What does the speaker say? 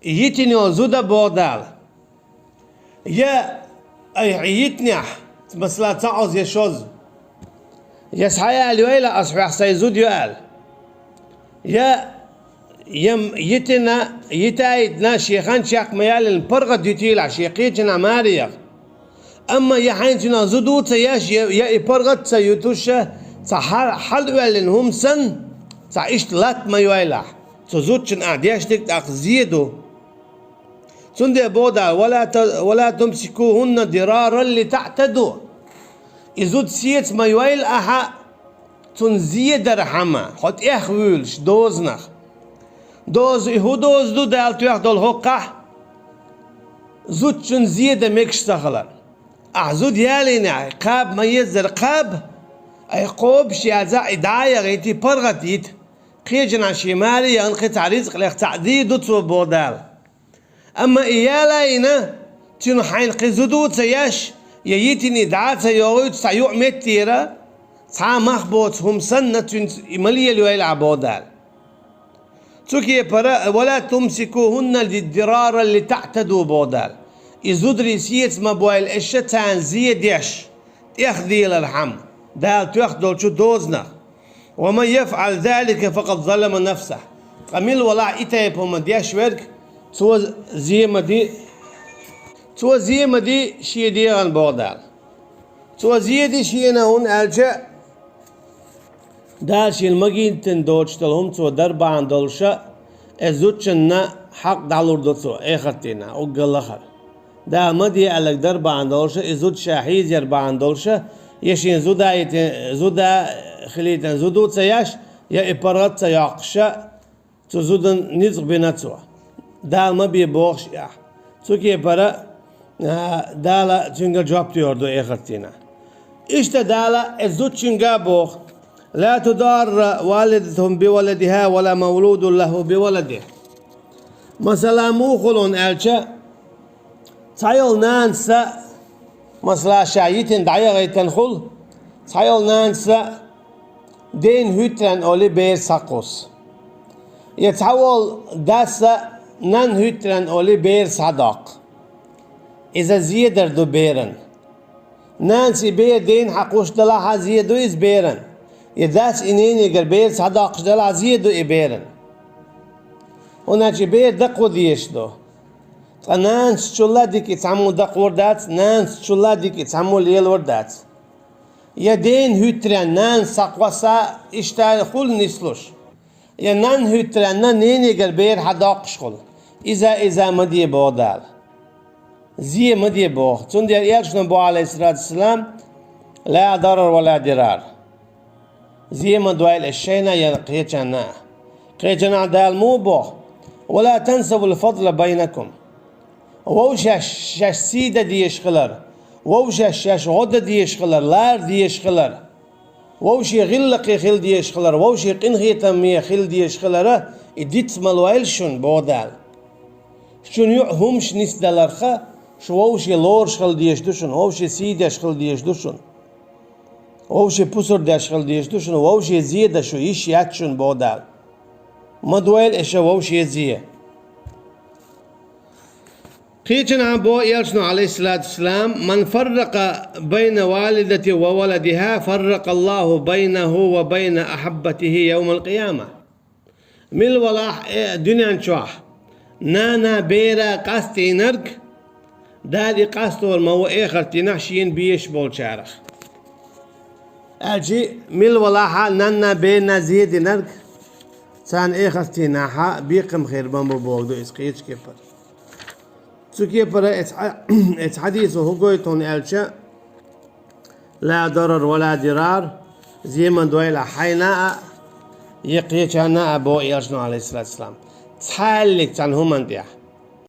يتني زودا بودال يا يتنح مثلا تعوز يشوز يسحيا الويلا أصبح سيزود يقال يا يم يتنا يتايدنا شيخان شاق ميال البرغة ديتيلا شيقيتنا ماريا أما يحينتنا زدو تياش يا برغة سيوتوشة حل ويلن هم سن تعيش لات ما يويلا تزوجن أعدياش تك زيدو تندي بودا ولا تمسكوهن ضرارا لتعتدوا يزود سيت ما يويل أها تنزيد رحمة حط إخويلش دوزنخ دوز يهودوز دو دال تويح دول هوقع زود شن زيادة ميكش تخلر زود يالين قاب ما يزر قاب أي قوب شيازا إدعاية غيتي برغتيت قيجنا شمالي ينقي تعريزق ليخ تعديدو تو بودال أما إيالاينا تنو حين قيزودو تياش ييتني دعات سيوغيت سيوع متيرا تا مخبوط هم سنة إمالية لويلع بودال تكي برا ولا تمسكوهن للضرار اللي تعتدوا بودال يزود ريسيت ما بويل الشتان زيدش يخذي الرحم دال تاخذوا شو دوزنا ومن يفعل ذلك فقد ظلم نفسه قميل ولا إتايب هم دياش ورك تو زي ما دي شي دي عن بودال تو زي دي شي هون أرجع داش المجين تندوش تلهم تو دربان دولشة ازوتشنا حق دالور دوتسو اخرتينا اوغلخر دا مدي على دربان دولشة ازوت شاحيز يربان دولشة يشين زودا خليتن زودو تسياش يا ابرات تياقشة تزودن نزق بناتسو دا ما بيبوخش يا تسوكي برا دالا تشنجا جواب تيوردو اخرتينا اشتا دالا ازوت تشنجا بوخ لا تضار والدتهم بولدها ولا مولود له بولده مثلا موخلون ألشا تايل نانسا مثلا شايتين دعيا تنخل تايل نانسا دين هتران أولي بير ساقوس يتحول داسا نان هتران أولي بير صداق إذا زيدر دو بيرن نانسي بير دين حقوش دلاها زيدو إز بيرن يداس إنيني قربير صداقش دل عزيدو إبيرن هناك بير دقو ديشدو نانس تشولا ديك يتعمو دق وردات نانس تشولا ديك يتعمو ليل وردات يدين هتران نانس ساقوسا اشتاي خل نسلوش يا نان هتران نان نيني قربير حداقش خل إذا مدي بودال زي مدي بوخ تندير يالشنا بو عليه الصلاة والسلام لا ضرر ولا ضرار زي ما دوائل الشينا ينقيتنا قيتنا دال مو بو ولا تنسوا الفضل بينكم ووشاش سيدة ديش خلر ووشاش غدة ديش خلر لار ديش خلر ووشي غلقي خل ديش خلر ووشي قنخي تمية خل ديش خلر اديت ملوائل شون بودال شون يعهمش نس دلرخة شو ووشي لورش خل ديش دوشون ووشي سيدش خل ديش دوشون ووشي بوسر داشخل ديشتوشن ووشي زيادة شو إيش ياتشون بودال مدويل إيش ووشي زيه قيتنا عن بو يلشنو عليه الصلاة والسلام من فرق بين والدته وولدها فرق الله بينه وبين أحبته يوم القيامة مل ولاح دنيا نشوح نانا بيرا قاستي نرك دادي قاستو المو إخر تنحشين بيش بول شارخ أجي مل ولاحة نانا بينا زيد نرك سان إخستي ناحا بيقم خير بامبو بوغدو إسقيتش كيبر تسو كيبر إتس حديث هقويتون ألشا لا ضرر ولا ضرار زي من دويلة حيناء يقيتش أنا أبو إيرشنو عليه الصلاة والسلام تحالك تنهم أنتيح